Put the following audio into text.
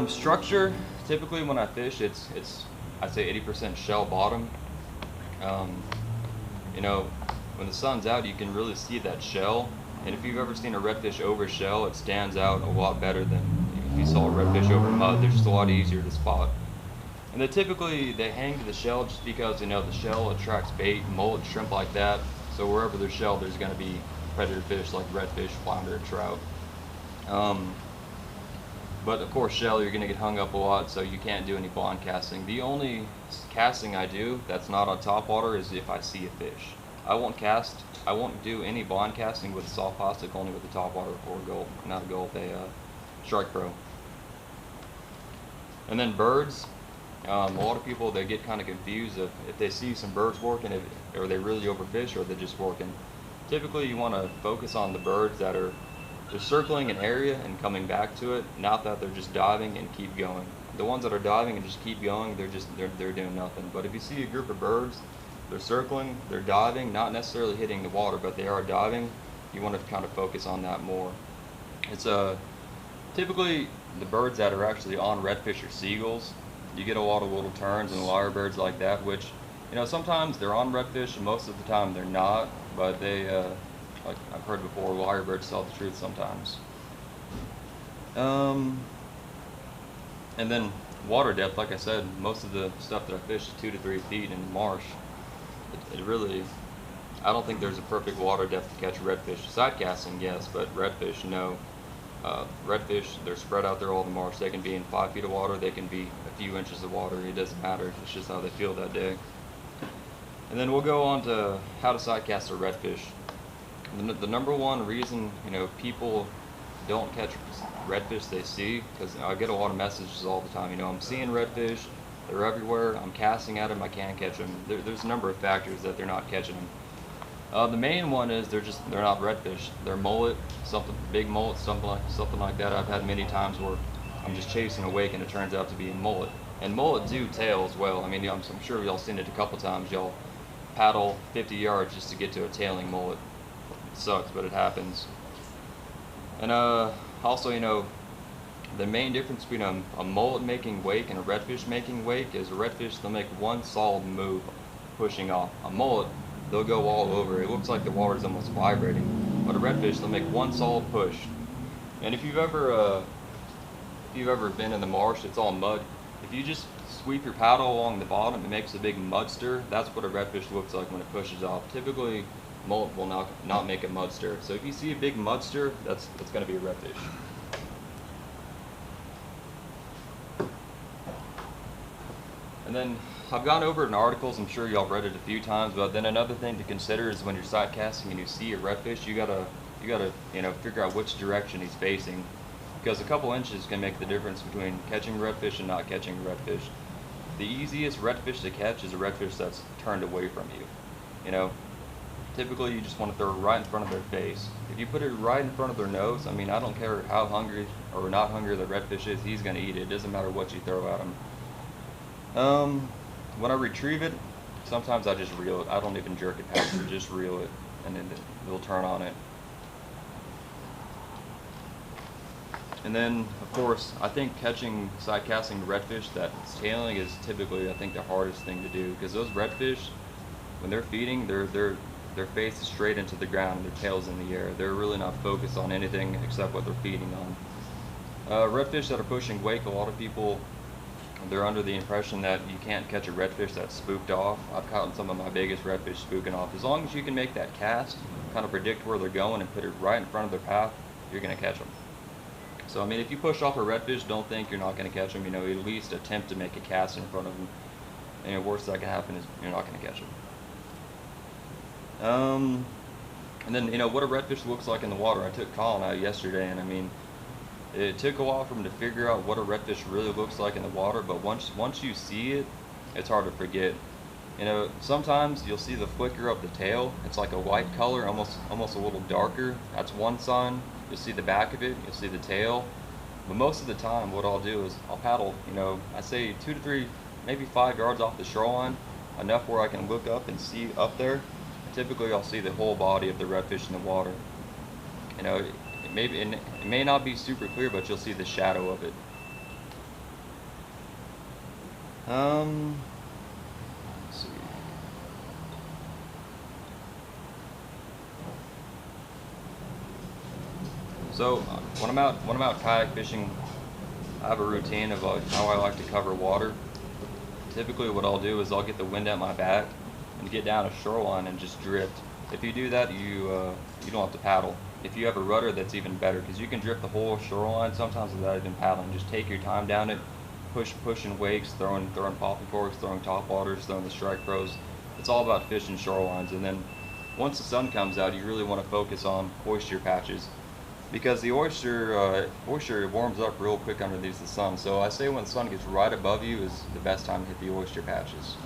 Structure, typically when I fish, it's I'd say 80% shell bottom. Um, you know, when the sun's out, you can really see that shell. And if you've ever seen a redfish over shell, it stands out a lot better than if you saw a redfish over mud. They're just a lot easier to spot. And then typically they hang to the shell just because the shell attracts bait, mullet, shrimp like that. So wherever there's shell, there's going to be predator fish like redfish, flounder, trout. Um, But of course, shell, you're going to get hung up a lot, so you can't do any blind casting. The only casting I do that's not on top water is if I see a fish. I won't do any blind casting with soft plastic, only with the top water or not a gulp, a strike pro. And then birds, a lot of people, they get kind of confused if they see some birds working, are they really overfish or are they just working? Typically, you want to focus on the birds that are they're circling an area and coming back to it, not that they're just diving and keep going. The ones that are diving and just keep going, they're doing nothing. But if you see a group of birds, they're circling, they're diving, not necessarily hitting the water, but they are diving, you want to kind of focus on that more. It's typically the birds that are actually on redfish or seagulls. You get a lot of little terns and lyrebirds like that, which sometimes they're on redfish and most of the time they're not, but they like I've heard before, lyrebirds tell the truth sometimes. And then water depth, like I said, most of the stuff that I fish is 2 to 3 feet in the marsh. It really, I don't think there's a perfect water depth to catch redfish. Side casting, yes, but redfish, no. Redfish, they're spread out there all in the marsh. They can be in 5 feet of water, they can be a few inches of water. It doesn't matter. It's just how they feel that day. And then we'll go on to how to side cast a redfish. The number one reason people don't catch redfish they see, because I get a lot of messages all the time. I'm seeing redfish, they're everywhere. I'm casting at them, I can't catch them. There's a number of factors that they're not catching them. The main one is they're not redfish. They're mullet, something big mullet, something like that. I've had many times where I'm just chasing a wake and it turns out to be a mullet. And mullet do tail as well. I mean, I'm sure y'all seen it a couple times. Y'all paddle 50 yards just to get to a tailing mullet. It sucks, but it happens. And also, the main difference between a mullet making wake and a redfish making wake is a redfish, they'll make one solid move pushing off. A mullet, they'll go all over. It looks like the water's almost vibrating. But a redfish, they'll make one solid push. And if you've ever been in the marsh, it's all mud. If you just sweep your paddle along the bottom, it makes a big mud stir. That's what a redfish looks like when it pushes off. Typically, mullet will not make a mud stir. So if you see a big mud stir, that's going to be a redfish. And then I've gone over it in articles, I'm sure y'all read it a few times, but then another thing to consider is when you're side casting and you see a redfish, you gotta figure out which direction he's facing, because a couple inches can make the difference between catching redfish and not catching redfish. The easiest redfish to catch is a redfish that's turned away from you. Typically you just want to throw it right in front of their face. If you put it right in front of their nose, I don't care how hungry or not hungry the redfish is, he's gonna eat it. It doesn't matter what you throw at him. When I retrieve it, sometimes I just reel it. I don't even jerk it past it, just reel it, and then it'll turn on it. And then, of course, I think side casting redfish that's tailing is typically, I think, the hardest thing to do, because those redfish, when they're feeding, their face is straight into the ground and their tail's in the air. They're really not focused on anything except what they're feeding on. Redfish that are pushing wake, a lot of people, they're under the impression that you can't catch a redfish that's spooked off. I've caught some of my biggest redfish spooking off. As long as you can make that cast, kind of predict where they're going and put it right in front of their path, you're going to catch them. So, if you push off a redfish, don't think you're not going to catch them. At least attempt to make a cast in front of them. And the worst that can happen is you're not going to catch them. And then, what a redfish looks like in the water. I took Colin out yesterday, and it took a while for him to figure out what a redfish really looks like in the water, but once you see it, it's hard to forget. Sometimes you'll see the flicker of the tail. It's like a white color, almost a little darker. That's one sign. You'll see the back of it, you'll see the tail. But most of the time, what I'll do is I'll paddle, I say 2 to 3, maybe 5 yards off the shoreline, enough where I can look up and see up there, typically I'll see the whole body of the redfish in the water. You know, it may not be super clear, but you'll see the shadow of it. Let's see. So when I'm out kayak fishing, I have a routine of how I like to cover water. Typically what I'll do is I'll get the wind at my back and get down a shoreline and just drift. If you do that, you don't have to paddle. If you have a rudder, that's even better, because you can drift the whole shoreline sometimes without even paddling. Just take your time down it, pushing wakes, throwing popping corks, throwing top waters, throwing the strike pros. It's all about fishing shorelines. And then once the sun comes out, you really want to focus on oyster patches, because the oyster warms up real quick underneath the sun. So I say when the sun gets right above you is the best time to hit the oyster patches.